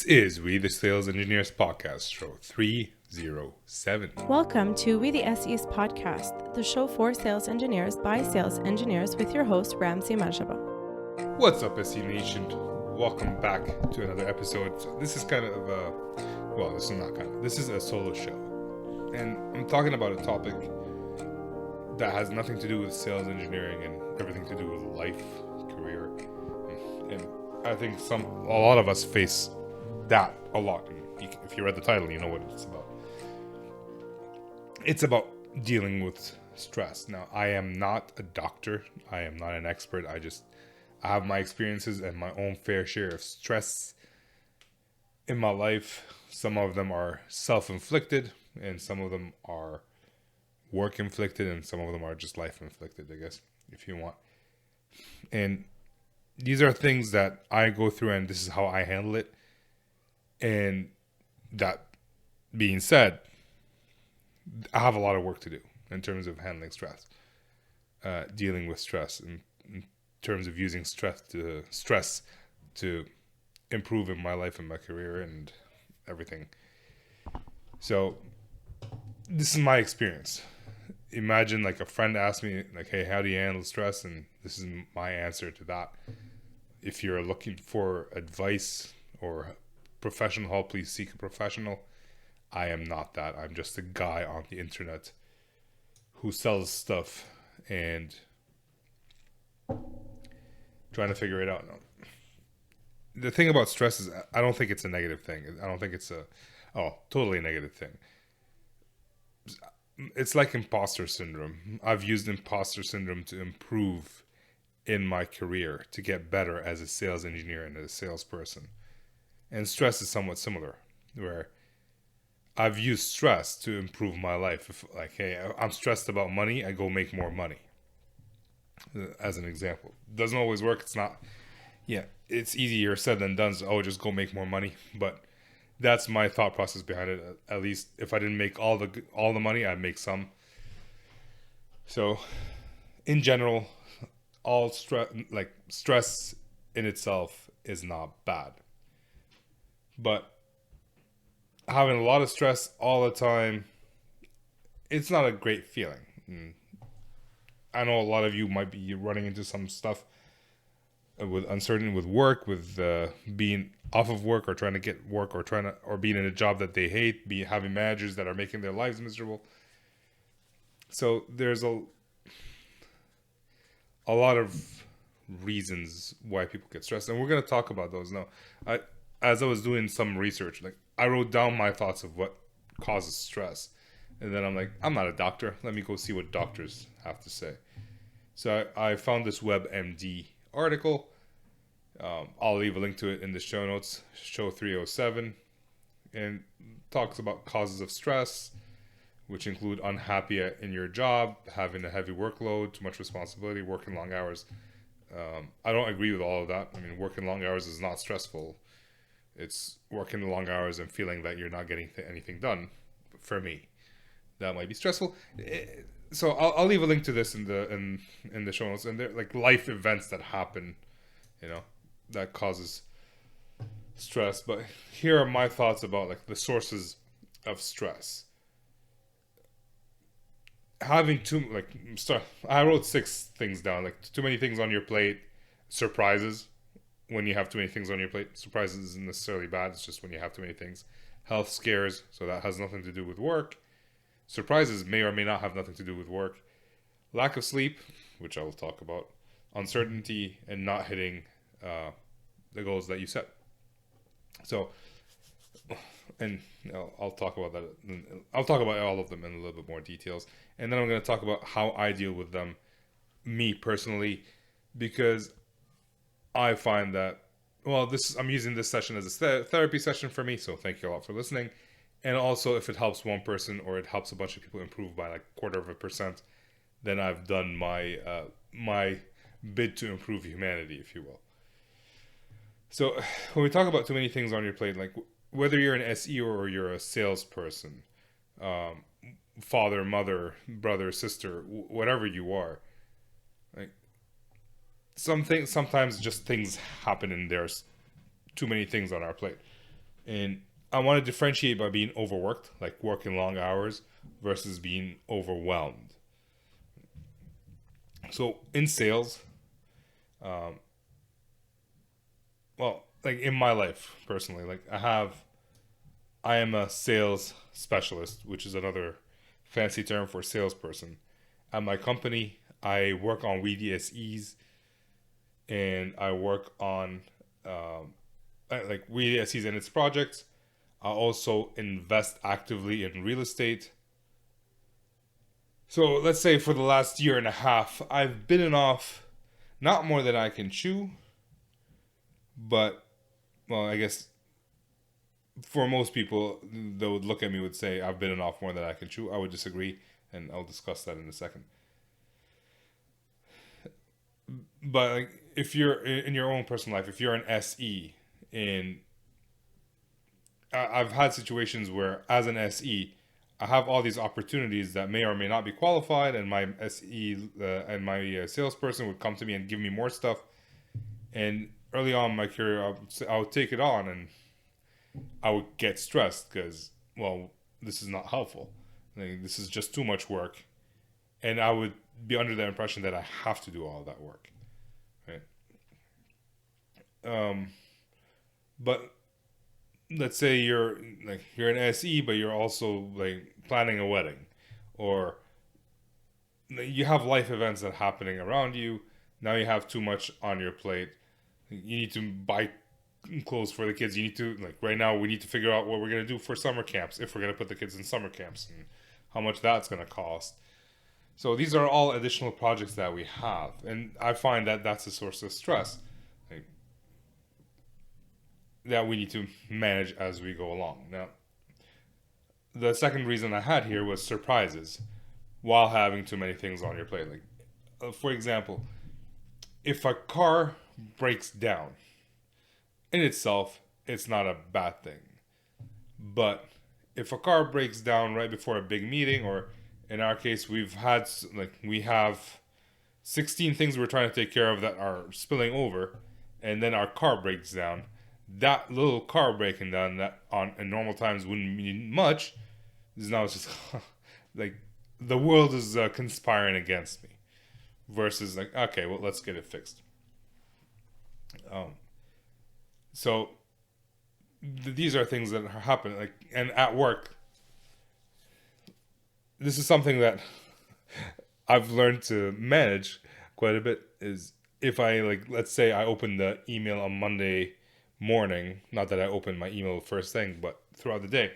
is We the Sales Engineers Podcast, show 307. Welcome to We the SEs Podcast, the show for sales engineers by sales engineers with your host, Ramsey Majaba. What's up, SE Nation? Welcome back to another episode. So this is kind of this is a solo show. And I'm talking about a topic that has nothing to do with sales engineering and everything to do with life, career. And I think a lot of us face that a lot. If you read the title, you know what it's about. It's about dealing with stress. Now, I am not a doctor. I am not an expert. I have my experiences and my own fair share of stress in my life. Some of them are self-inflicted, and some of them are work-inflicted, and some of them are just life-inflicted, I guess, if you want. And these are things that I go through, and this is how I handle it. And that being said, I have a lot of work to do in terms of handling stress, dealing with stress, in terms of using stress to improve in my life and my career and everything. So this is my experience. Imagine like a friend asked me, like, hey, how do you handle stress? And this is my answer to that. If you're looking for advice or professional help, please seek a professional. I am not that. I'm just a guy on the internet who sells stuff and trying to figure it out. No. The thing about stress is I don't think it's a negative thing. I don't think it's totally a negative thing. It's like imposter syndrome. I've used imposter syndrome to improve in my career, to get better as a sales engineer and as a salesperson. And stress is somewhat similar, where I've used stress to improve my life. If, like, hey, I'm stressed about money, I go make more money. As an example. Doesn't always work. It's easier said than done. So, just go make more money. But that's my thought process behind it. At least if I didn't make all the money, I'd make some. So, in general, all stress in itself is not bad. But having a lot of stress all the time, it's not a great feeling. I know a lot of you might be running into some stuff with uncertainty with work, with being off of work or trying to get work or being in a job that they hate, having managers that are making their lives miserable. So there's a lot of reasons why people get stressed, and we're going to talk about those now. As I was doing some research, I wrote down my thoughts of what causes stress. And then I'm like, I'm not a doctor. Let me go see what doctors have to say. So I found this WebMD article. I'll leave a link to it in the show notes, show 307. And talks about causes of stress, which include unhappy in your job, having a heavy workload, too much responsibility, working long hours. I don't agree with all of that. I mean, working long hours is not stressful. It's working long hours and feeling that you're not getting anything done. For me, that might be stressful. So I'll leave a link to this in the show notes. And they're like life events that happen, that causes stress. But here are my thoughts about like the sources of stress. Having I wrote 6 things down. Like too many things on your plate, surprises. When you have too many things on your plate, surprises isn't necessarily bad. It's just when you have too many things. Health scares, so that has nothing to do with work. Surprises may or may not have nothing to do with work. Lack of sleep, which I will talk about. Uncertainty and not hitting the goals that you set. So, and I'll talk about that. I'll talk about all of them in a little bit more details. And then I'm going to talk about how I deal with them, me personally, because I find that, I'm using this session as a therapy session for me, so thank you a lot for listening. And also, if it helps one person or it helps a bunch of people improve by like 0.25%, then I've done my bid to improve humanity, if you will. So when we talk about too many things on your plate, like whether you're an SE or you're a salesperson, father, mother, brother, sister, whatever you are, like sometimes just things happen and there's too many things on our plate. And I want to differentiate by being overworked, like working long hours, versus being overwhelmed. So in sales, um, well, like in my life personally, like I am a sales specialist, which is another fancy term for salesperson. At my company, I work on WeDSEs and I work on like WeDSEs and its projects. I also invest actively in real estate. So let's say for the last year and a half, I've bitten off not more than I can chew, but well, I guess for most people, they would look at me would say I've bitten off more than I can chew. I would disagree, and I'll discuss that in a second. But like, if you're in your own personal life, if you're an SE, and I've had situations where, as an SE, I have all these opportunities that may or may not be qualified, and my SE and my salesperson would come to me and give me more stuff. And early on in my career, I would take it on, and I would get stressed because, well, this is not helpful. Like, this is just too much work, and I would be under the impression that I have to do all that work, right? Um, but let's say you're an SE, but you're also like planning a wedding, or you have life events that are happening around you. Now you have too much on your plate. You need to buy clothes for the kids. You need to, like, right now we need to figure out what we're going to do for summer camps, if we're going to put the kids in summer camps, and how much that's going to cost. So these are all additional projects that we have, and I find that that's a source of stress, like, that we need to manage as we go along. Now, the second reason I had here was surprises while having too many things on your plate. Like, for example, if a car breaks down, in itself, it's not a bad thing. But if a car breaks down right before a big meeting, or in our case, we have 16 things we're trying to take care of that are spilling over, and then our car breaks down. That little car breaking down that on in normal times wouldn't mean much is now just like the world is conspiring against me. Versus like, okay, well, let's get it fixed. Um, so these are things that are happening. Like, and at work, this is something that I've learned to manage quite a bit. Is if I, like, let's say I open the email on Monday morning, not that I open my email first thing, but throughout the day,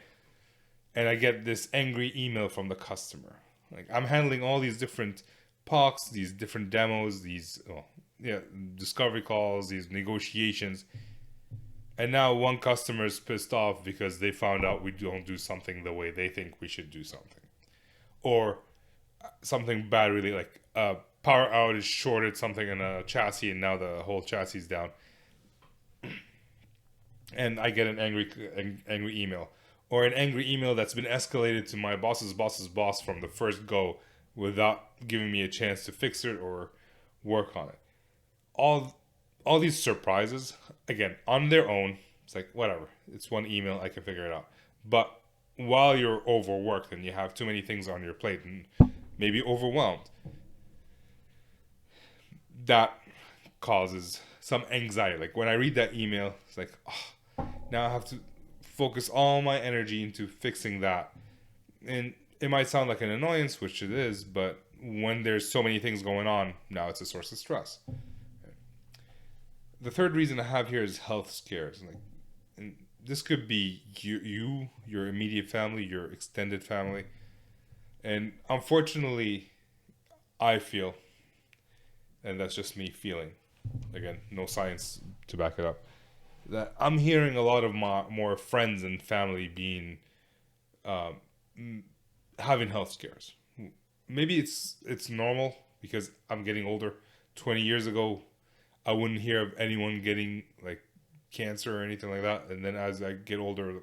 and I get this angry email from the customer. Like, I'm handling all these different POCs, these different demos, discovery calls, these negotiations, and now one customer is pissed off because they found out we don't do something the way they think we should do something, or something bad, really, like a power outage shorted something in a chassis, and now the whole chassis is down, and I get an angry email, or an angry email that's been escalated to my boss's boss from the first go without giving me a chance to fix it or work on it. All these surprises, again, on their own, it's like, whatever, it's one email, I can figure it out. But while you're overworked and you have too many things on your plate and maybe overwhelmed, that causes some anxiety. Like, when I read that email, it's like, oh, now I have to focus all my energy into fixing that. And it might sound like an annoyance, which it is, but when there's so many things going on, now it's a source of stress. The third reason I have here is health scares. Like, and this could be your immediate family, your extended family. And unfortunately, I feel, and that's just me feeling, again, no science to back it up, that I'm hearing a lot of more friends and family being having health scares. Maybe it's normal because I'm getting older. 20 years ago, I wouldn't hear of anyone getting like cancer or anything like that. And then as I get older,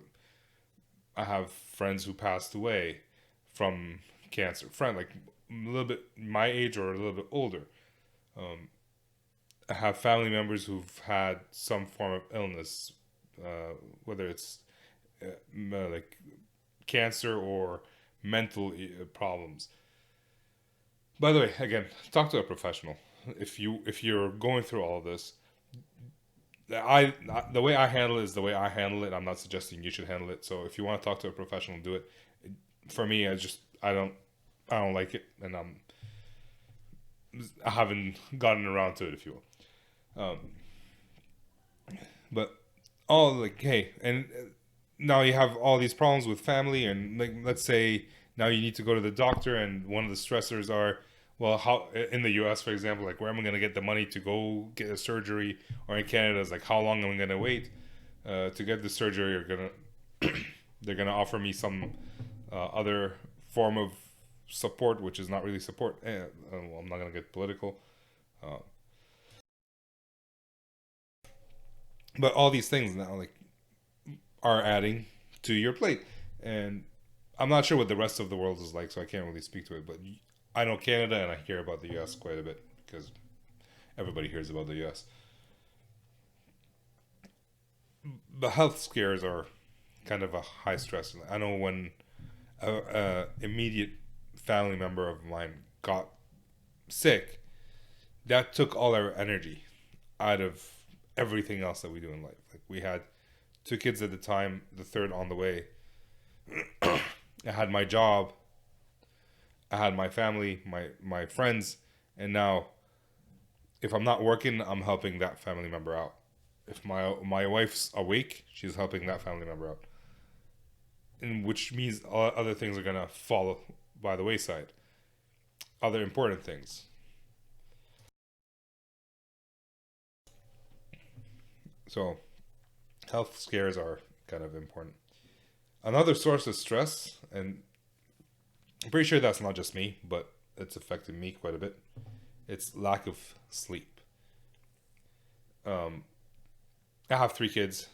I have friends who passed away from cancer. Friend, like a little bit my age or a little bit older. I have family members who've had some form of illness, whether it's like cancer or mental problems. By the way, again, talk to a professional. If you're going through all of this, the way I handle it is the way I handle it. I'm not suggesting you should handle it. So if you want to talk to a professional, do it. For me, I don't like it, and I haven't gotten around to it, if you will. But all like, hey, and now you have all these problems with family, and like, let's say now you need to go to the doctor, and one of the stressors are, well, how in the U.S., for example, like, where am I going to get the money to go get a surgery, or in Canada, it's like, how long am I going to wait to get the surgery? Or they're gonna offer me some other form of support, which is not really support. Well, I'm not gonna get political, uh, but all these things now like are adding to your plate, and I'm not sure what the rest of the world is like, so I can't really speak to it. But I know Canada, and I hear about the U.S. quite a bit because everybody hears about the U.S. The health scares are kind of a high stress. I know when a immediate family member of mine got sick, that took all our energy out of everything else that we do in life. Like, we had two kids at the time, the third on the way. I had my job, I had my family, my friends, and now if I'm not working, I'm helping that family member out. If my wife's awake, she's helping that family member out, and which means other things are gonna fall by the wayside. Other important things. So, health scares are kind of important. Another source of stress, and I'm pretty sure that's not just me, but it's affected me quite a bit. It's lack of sleep. Um, I have three kids.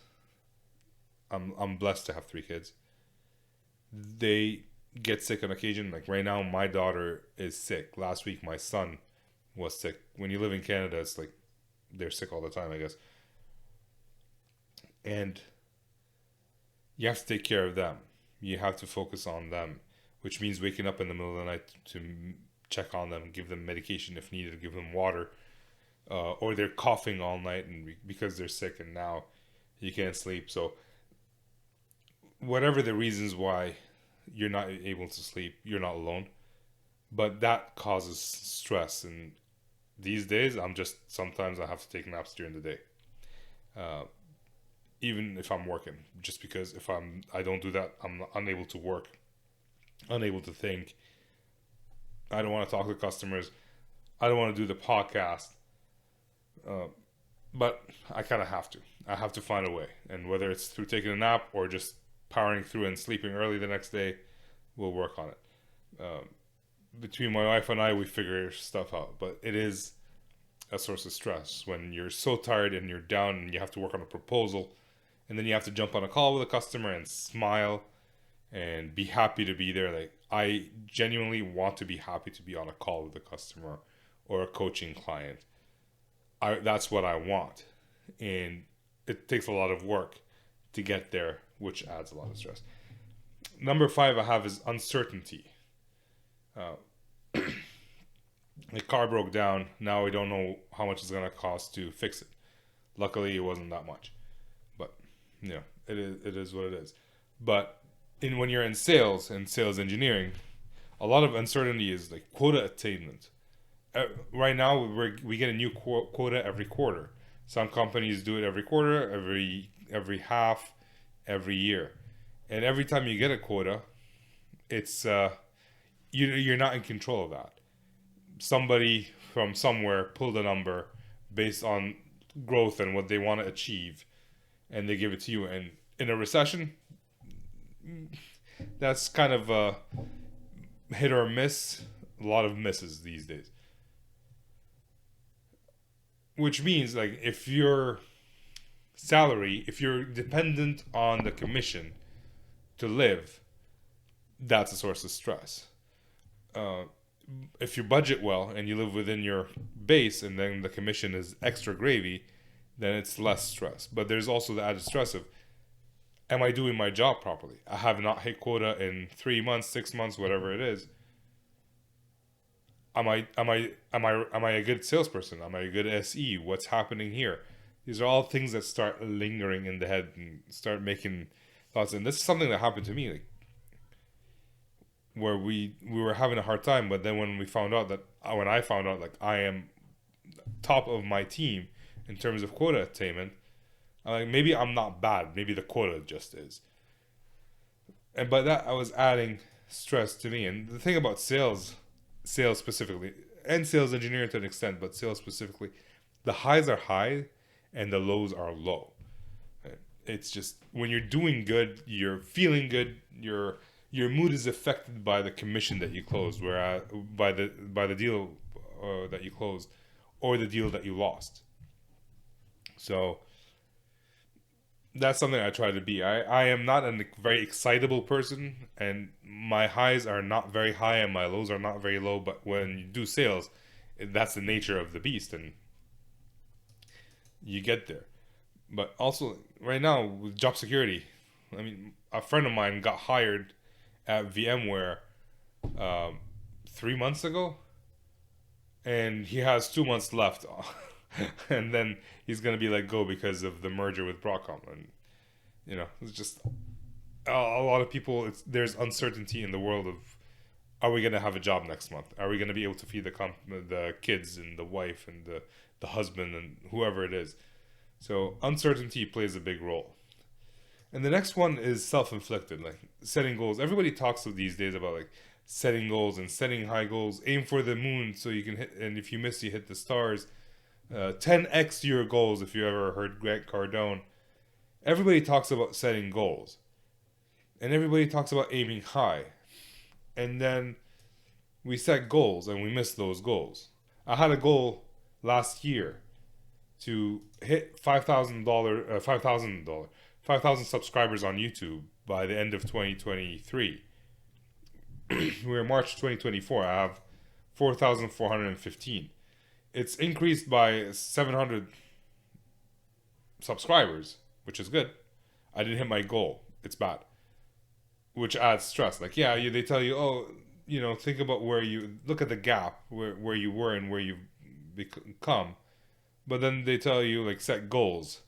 I'm blessed to have three kids. They get sick on occasion. Like right now, my daughter is sick. Last week, my son was sick. When you live in Canada, it's like they're sick all the time, I guess. And you have to take care of them. You have to focus on them, which means waking up in the middle of the night to check on them, give them medication if needed, give them water, or they're coughing all night and because they're sick and now you can't sleep. So whatever the reasons why you're not able to sleep, you're not alone. But that causes stress, and these days sometimes I have to take naps during the day. Uh, Even if I'm working, just because if I don't do that, I'm unable to work, unable to think. I don't want to talk to customers. I don't want to do the podcast. But I kind of have to. I have to find a way, and whether it's through taking a nap or just powering through and sleeping early the next day, we'll work on it. Between my wife and I, we figure stuff out. But it is a source of stress when you're so tired and you're down and you have to work on a proposal, and then you have to jump on a call with a customer and smile and be happy to be there. Like, I genuinely want to be happy to be on a call with a customer or a coaching client. That's what I want, and it takes a lot of work to get there, which adds a lot of stress. Number 5 I have is uncertainty. The car broke down. Now we don't know how much it's gonna cost to fix it. Luckily, it wasn't that much, but it is what it is. But when you're in sales and sales engineering, a lot of uncertainty is like quota attainment. Right now, we get a new quota every quarter. Some companies do it every quarter, every half, every year, and every time you get a quota, it's you're not in control of that. Somebody from somewhere pulled a number based on growth and what they want to achieve, and they give it to you. And in a recession, that's kind of a hit or miss. A lot of misses these days. Which means, like, if you're dependent on the commission to live, that's a source of stress. If you budget well and you live within your base and then the commission is extra gravy, then it's less stress. But there's also the added stress of, am I doing my job properly? I have not hit quota in 3 months, 6 months, whatever it is. Am I a good salesperson? Am I a good SE? What's happening here? These are all things that start lingering in the head and start making thoughts. And this is something that happened to me, like, where we were having a hard time, but then when I found out like I am top of my team in terms of quota attainment, I'm like, maybe I'm not bad. Maybe the quota just is. And by that I was adding stress to me. And the thing about sales specifically, and sales engineering to an extent, but sales specifically, the highs are high and the lows are low. It's just when you're doing good, you're feeling good, your mood is affected by the commission that you closed, where by the deal that you closed, or the deal that you lost. So that's something I try to be. I am not a very excitable person, and my highs are not very high and my lows are not very low. But when you do sales, that's the nature of the beast, and you get there. But also, right now with job security, I mean, a friend of mine got hired at VMware 3 months ago, and he has 2 months left, and then he's gonna be let go because of the merger with Broadcom. And it's just a lot of people. There's uncertainty in the world of, are we gonna have a job next month? Are we gonna be able to feed the kids and the wife and the husband and whoever it is? So uncertainty plays a big role. And the next one is self-inflicted, like setting goals. Everybody talks these days about like setting goals and setting high goals. Aim for the moon so you can hit, and if you miss, you hit the stars. 10x your goals, if you ever heard Grant Cardone. Everybody talks about setting goals. And everybody talks about aiming high. And then we set goals and we miss those goals. I had a goal last year to hit $5,000 subscribers on YouTube by the end of 2023. We're in March 2024. I have 4,415. It's increased by 700 subscribers, which is good. I didn't hit my goal. It's bad, which adds stress. Like, yeah, they tell you, oh, think about where you look at the gap where you were and where you've become, but then they tell you like set goals.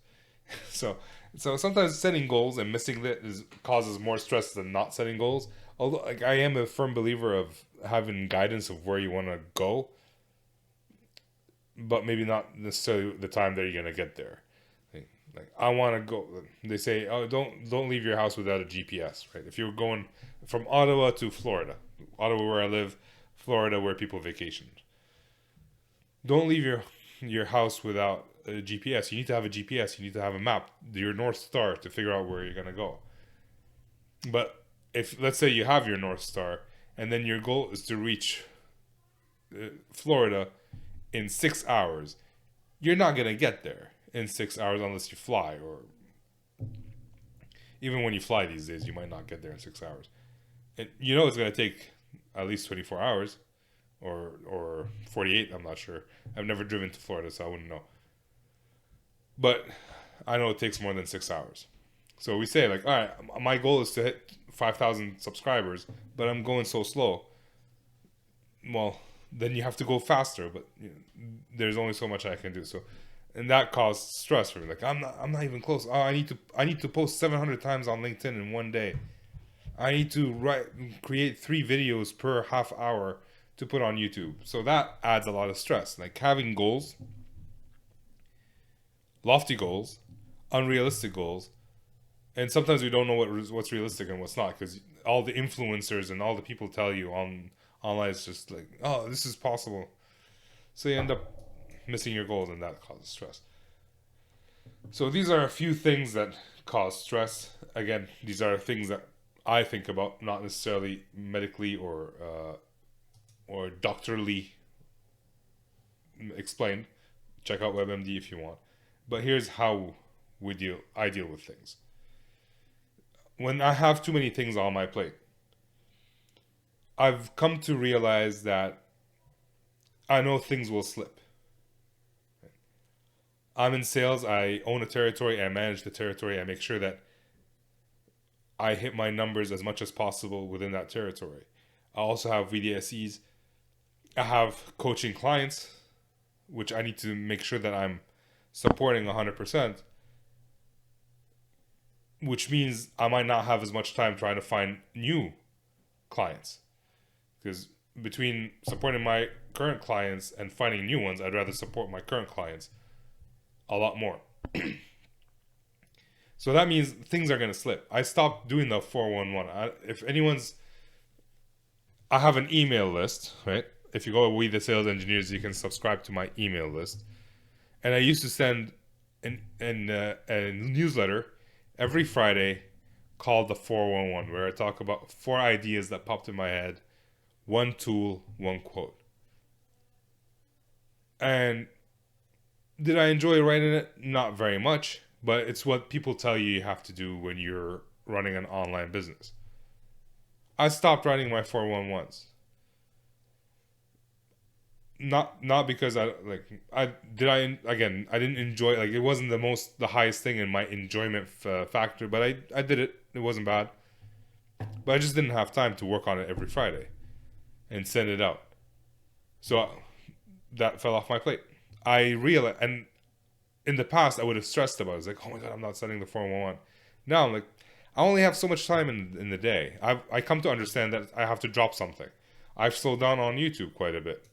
So sometimes setting goals and missing it causes more stress than not setting goals. Although, like, I am a firm believer of having guidance of where you want to go, but maybe not necessarily the time that you're gonna get there. Like I want to go. They say, oh, don't leave your house without a GPS, right? If you're going from Ottawa to Florida, Ottawa where I live, Florida where people vacation, don't leave your house without a GPS. You need to have a GPS. You need to have a map, your North Star, to figure out where you're gonna go. But if, let's say, you have your North Star, and then your goal is to reach Florida in 6 hours, you're not gonna get there in 6 hours unless you fly, or even when you fly these days, you might not get there in 6 hours. And it's gonna take at least 24 hours, or 48. I'm not sure. I've never driven to Florida, so I wouldn't know. But I know it takes more than 6 hours. So we say, like, all right, my goal is to hit 5,000 subscribers, but I'm going so slow. Well, then you have to go faster, but there's only so much I can do. So, and that caused stress for me. Like, I'm not even close. Oh, I need to post 700 times on LinkedIn in one day. I need to create 3 videos per half hour to put on YouTube. So that adds a lot of stress. Like, having goals, lofty goals, unrealistic goals, and sometimes we don't know what's realistic and what's not, because all the influencers and all the people tell you online, it's just like, oh, this is possible. So you end up missing your goals, and that causes stress. So these are a few things that cause stress. Again, these are things that I think about, not necessarily medically or doctorally explained. Check out WebMD if you want. But here's how I deal with things. When I have too many things on my plate, I've come to realize that I know things will slip. I'm in sales. I own a territory. I manage the territory. I make sure that I hit my numbers as much as possible within that territory. I also have VDSEs. I have coaching clients, which I need to make sure that I'm supporting 100%, which means I might not have as much time trying to find new clients. Because between supporting my current clients and finding new ones, I'd rather support my current clients a lot more. So that means things are going to slip. I stopped doing the 411. I have an email list, right? If you go to We the Sales Engineers, you can subscribe to my email list. And I used to send a newsletter every Friday called the 411, where I talk about 4 ideas that popped in my head, 1 tool, 1 quote. And did I enjoy writing it? Not very much, but it's what people tell you have to do when you're running an online business. I stopped writing my 411s. Not because I didn't enjoy, like, it wasn't the highest thing in my enjoyment factor, but I did it. It wasn't bad, but I just didn't have time to work on it every Friday and send it out. So that fell off my plate. I realized, and in the past I would have stressed about it. I was like, oh my god, I'm not sending the 411. Now I'm like, I only have so much time in the day. I come to understand that I have to drop something. I've slowed down on YouTube quite a bit.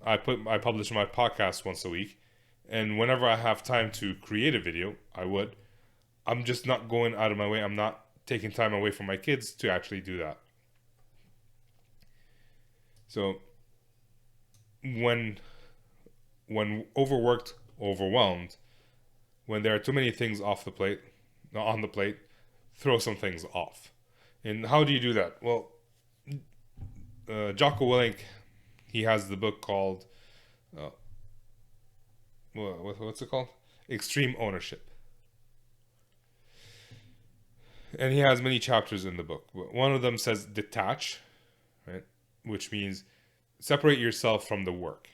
I publish my podcast once a week, and whenever I have time to create a video, I would. I'm just not going out of my way. I'm not taking time away from my kids to actually do that. So when overworked, overwhelmed, when there are too many things on the plate, throw some things off. And how do you do that? Well, Jocko Willink, he has the book called, what's it called? Extreme Ownership. And he has many chapters in the book. One of them says detach, right? Which means separate yourself from the work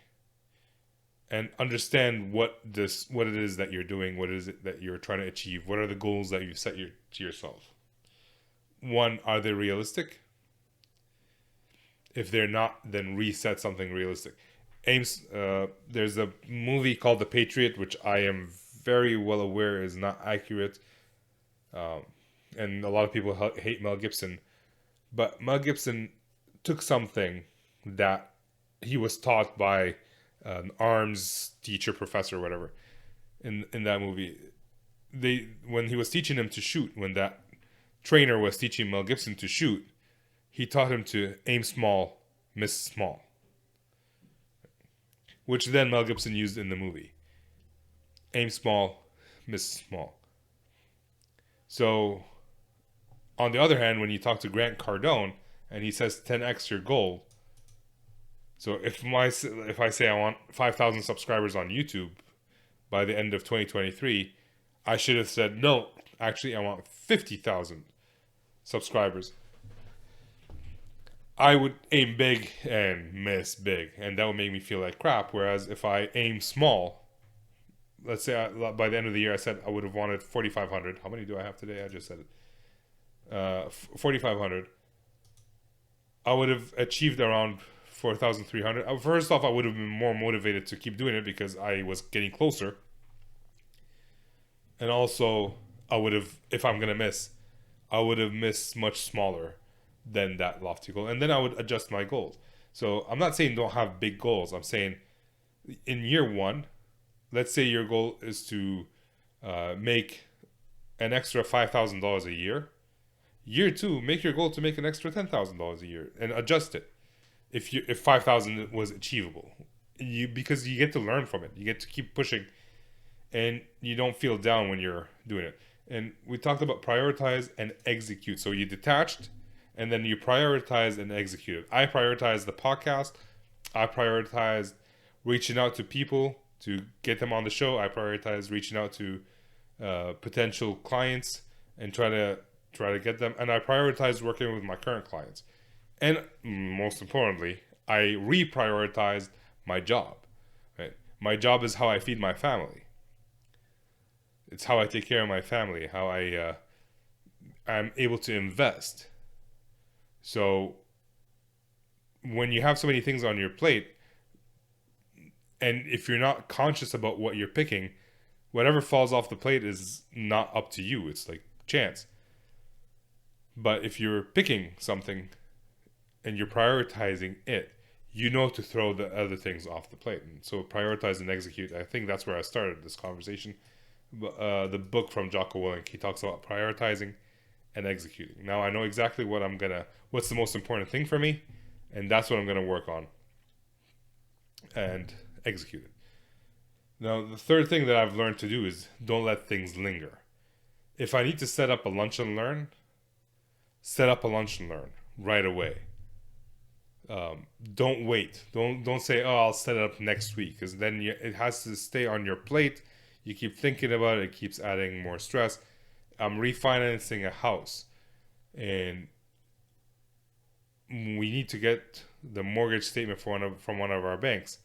and understand what it is that you're doing, what is it that you're trying to achieve, what are the goals that you set to yourself. 1, are they realistic? If they're not, then reset something realistic. There's a movie called The Patriot, which I am very well aware is not accurate, and a lot of people hate Mel Gibson, but Mel Gibson took something that he was taught by an arms teacher, professor, whatever, in that movie. When he was teaching him to shoot, when that trainer was teaching Mel Gibson to shoot, he taught him to aim small, miss small, which then Mel Gibson used in the movie. Aim small, miss small. So, on the other hand, when you talk to Grant Cardone and he says 10x your goal, so if I say I want 5,000 subscribers on YouTube by the end of 2023, I should have said, no, actually I want 50,000 subscribers. I would aim big and miss big, and that would make me feel like crap. Whereas if I aim small, let's say by the end of the year I said I would have wanted 4,500. How many do I have today? I just said it. 4,500. I would have achieved around 4,300. First off, I would have been more motivated to keep doing it because I was getting closer. And also, I would have, if I'm going to miss, I would have missed much smaller than that lofty goal. And then I would adjust my goals. So I'm not saying don't have big goals. I'm saying in year 1, let's say your goal is to make an extra $5,000 a year. Year 2, make your goal to make an extra $10,000 a year and adjust it. If 5,000 was achievable, because you get to learn from it, you get to keep pushing, and you don't feel down when you're doing it. And we talked about prioritize and execute. So you detached, and then you prioritize and execute. I prioritized the podcast. I prioritized reaching out to people to get them on the show. I prioritized reaching out to potential clients and try to get them. And I prioritized working with my current clients. And most importantly, I reprioritized my job. Right? My job is how I feed my family. It's how I take care of my family. How I I'm able to invest. So when you have so many things on your plate, and if you're not conscious about what you're picking, whatever falls off the plate is not up to you. It's like chance. But if you're picking something and you're prioritizing it, you know to throw the other things off the plate. And so prioritize and execute. I think that's where I started this conversation. The book from Jocko Willink, he talks about prioritizing and executing. Now I know exactly what's the most important thing for me, and that's what I'm gonna work on and execute it. Now the third thing that I've learned to do is don't let things linger. If I need to set up a lunch and learn, set up a lunch and learn right away. Don't wait. Don't say, "Oh, I'll set it up next week," because then it has to stay on your plate. You keep thinking about it. It keeps adding more stress. I'm refinancing a house, and we need to get the mortgage statement from one of our banks,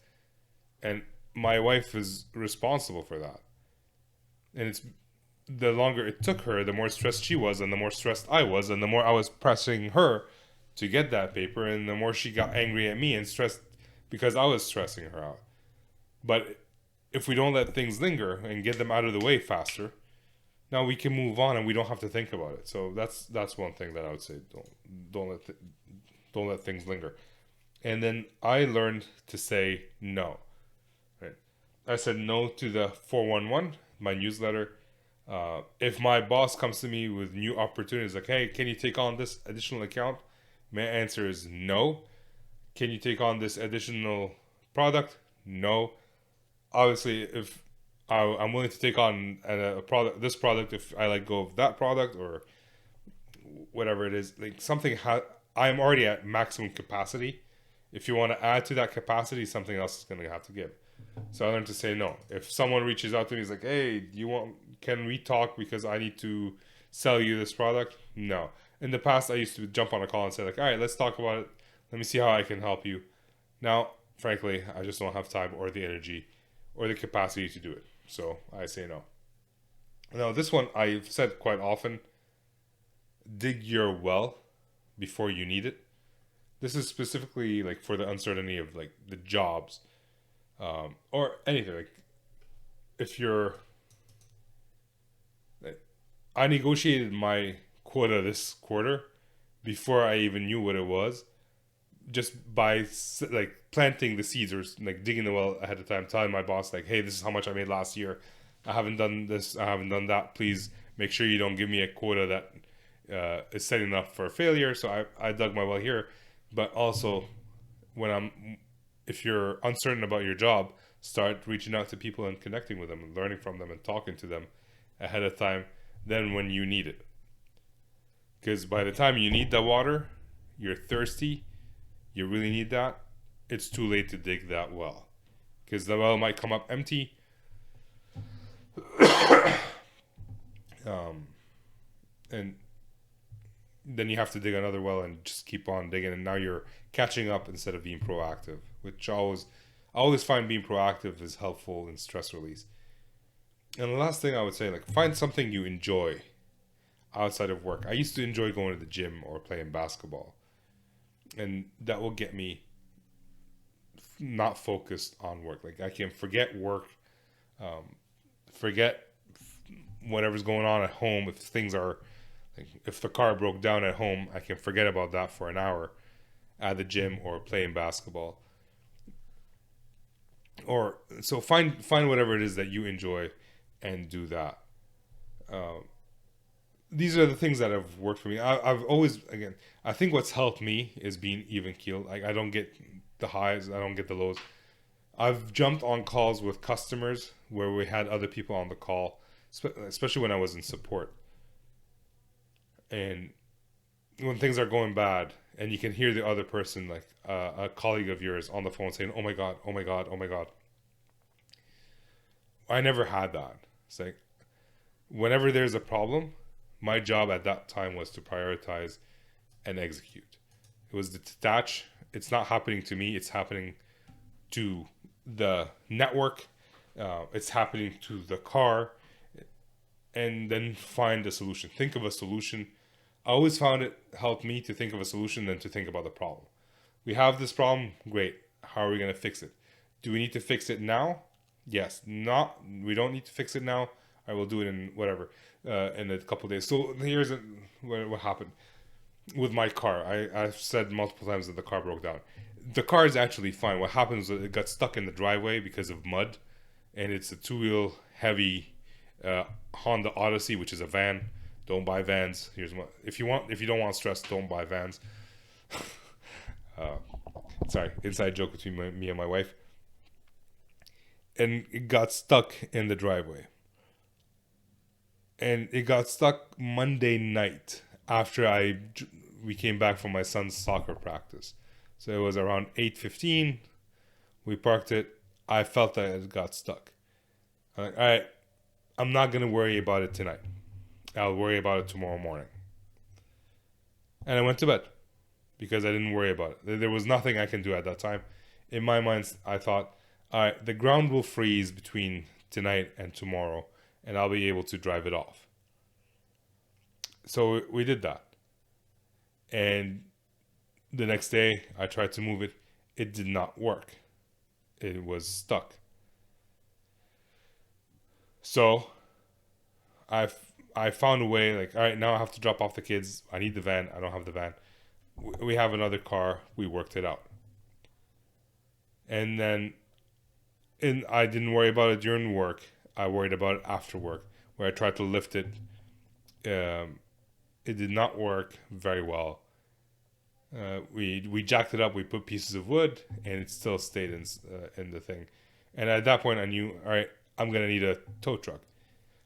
and my wife is responsible for that. And it's the longer it took her, the more stressed she was, and the more stressed I was, and the more I was pressing her to get that paper, and the more she got angry at me and stressed because I was stressing her out. But if we don't let things linger and get them out of the way faster, now we can move on and we don't have to think about it. So that's one thing that I would say. Don't let things linger. And then I learned to say no. Right? I said no to the 411, my newsletter. If my boss comes to me with new opportunities, like, hey, can you take on this additional account? My answer is no. Can you take on this additional product? No. Obviously, if I'm willing to take on this product, if I let go of that product or whatever it is, like I'm already at maximum capacity. If you want to add to that capacity, something else is going to have to give. So I learned to say no. If someone reaches out to me, is like, hey, can we talk because I need to sell you this product? No. In the past, I used to jump on a call and say like, all right, let's talk about it. Let me see how I can help you. Now, frankly, I just don't have time or the energy or the capacity to do it. So I say no. Now, this one I've said quite often, dig your well before you need it. This is specifically like for the uncertainty of like the jobs or anything. Like if I negotiated my quota this quarter before I even knew what it was, just by like planting the seeds or like digging the well ahead of time, telling my boss like, hey, this is how much I made last year. I haven't done this. I haven't done that. Please make sure you don't give me a quota that is setting up for failure. So I dug my well here. But also, if you're uncertain about your job, start reaching out to people and connecting with them and learning from them and talking to them ahead of time than when you need it. Because by the time you need the water, you're thirsty, you really need that, it's too late to dig that well. Because the well might come up empty. And then you have to dig another well and just keep on digging, and now you're catching up instead of being proactive, which I always find being proactive is helpful in stress release. And the last thing I would say, like, find something you enjoy outside of work. I used to enjoy going to the gym or playing basketball, and that will get me not focused on work. Like I can forget work, forget whatever's going on at home. If things are like, if the car broke down at home, I can forget about that for an hour at the gym or playing basketball. Or so find whatever it is that you enjoy and do that. These are the things that have worked for me. I've always, again, I think what's helped me is being even keeled. Like I don't get the highs, I don't get the lows. I've jumped on calls with customers where we had other people on the call, especially when I was in support. And when things are going bad and you can hear the other person, like a colleague of yours on the phone saying, oh my God, oh my God, oh my God. I never had that. It's like, whenever there's a problem, my job at that time was to prioritize and execute. It was to detach. It's not happening to me. It's happening to the network. It's happening to the car. And then find a solution. Think of a solution I always found it helped me to think of a solution than to think about the problem. We have this problem, great. How are we going to fix it? Do we need to fix it now? Yes. We don't need to fix it now. I will do it in whatever, in a couple of days. So here's what happened with my car. I've said multiple times that the car broke down. The car is actually fine. What happened is it got stuck in the driveway because of mud, and it's a two-wheel heavy Honda Odyssey, which is a van. Don't buy vans. If you don't want stress, don't buy vans. Sorry, inside joke between me and my wife. And it got stuck in the driveway. And it got stuck Monday night after we came back from my son's soccer practice. So it was around 8:15. We parked it. I felt that it got stuck. I'm like, all right, I'm not going to worry about it tonight. I'll worry about it tomorrow morning. And I went to bed because I didn't worry about it. There was nothing I can do at that time. In my mind, I thought, all right, the ground will freeze between tonight and tomorrow, and I'll be able to drive it off. So we did that. And the next day, I tried to move it. It did not work. It was stuck. So I found a way, like, all right, now I have to drop off the kids. I need the van. I don't have the van. We have another car. We worked it out. And then I didn't worry about it during work. I worried about it after work, where I tried to lift it. It did not work very well. We jacked it up. We put pieces of wood, and it still stayed in the thing. And at that point, I knew, all right, I'm going to need a tow truck.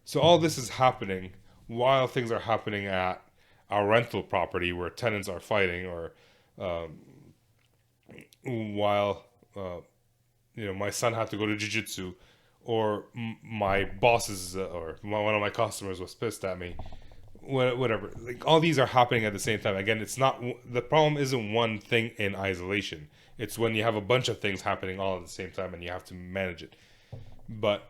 So all this is happening while things are happening at our rental property where tenants are fighting, or while my son had to go to jiu-jitsu, or my bosses or one of my customers was pissed at me. Whatever. Like, all these are happening at the same time. Again, it's not, the problem isn't one thing in isolation. It's when you have a bunch of things happening all at the same time and you have to manage it. But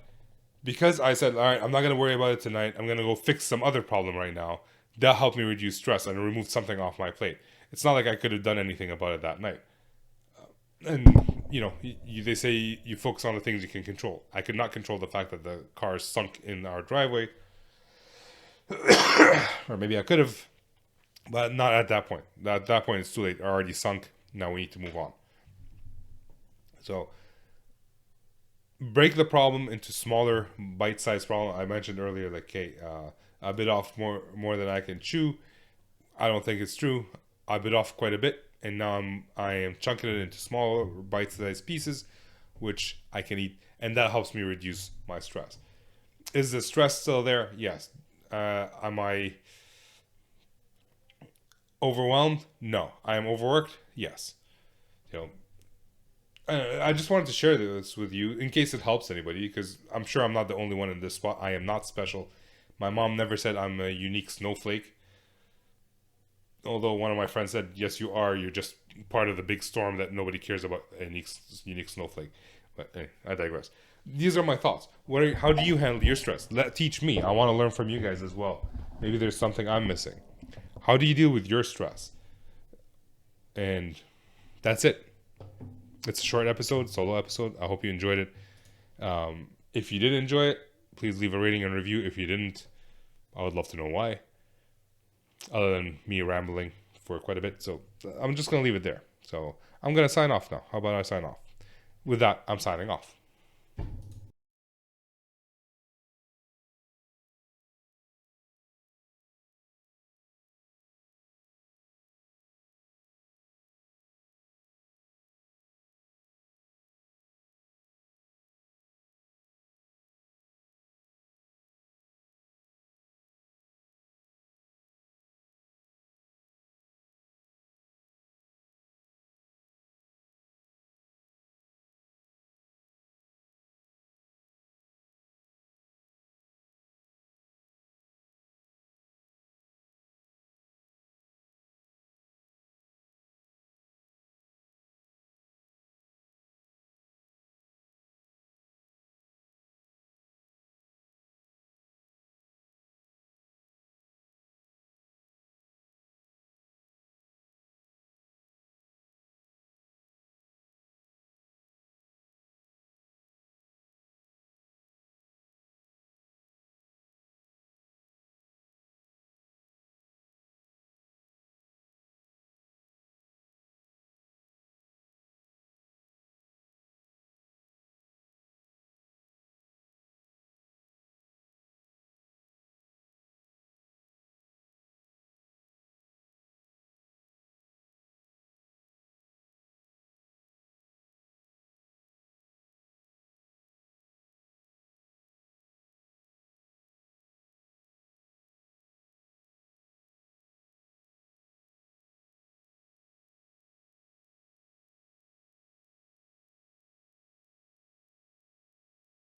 because I said, all right, I'm not going to worry about it tonight. I'm going to go fix some other problem right now. That helped me reduce stress and remove something off my plate. It's not like I could have done anything about it that night. And, they say you focus on the things you can control. I could not control the fact that the car is sunk in our driveway. Or maybe I could have, but not at that point. At that point, it's too late. Already sunk. Now we need to move on. So break the problem into smaller bite-sized problem. I mentioned earlier, like, hey, I bit off more than I can chew. I don't think it's true. I bit off quite a bit, and now I am chunking it into smaller bite-sized pieces, which I can eat, and that helps me reduce my stress. Is the stress still there? Yes. Am I overwhelmed? No. I am overworked? Yes. I just wanted to share this with you in case it helps anybody, because I'm sure I'm not the only one in this spot. I am not special. My mom never said I'm a unique snowflake. Although one of my friends said, yes, you are. You're just part of the big storm that nobody cares about, a unique snowflake. But anyway, I digress. These are my thoughts. How do you handle your stress? Teach me. I want to learn from you guys as well. Maybe there's something I'm missing. How do you deal with your stress? And that's it. It's a short episode, solo episode. I hope you enjoyed it. If you did enjoy it, please leave a rating and review. If you didn't, I would love to know why. Other than me rambling for quite a bit. So I'm just going to leave it there. So I'm going to sign off now. How about I sign off? With that, I'm signing off.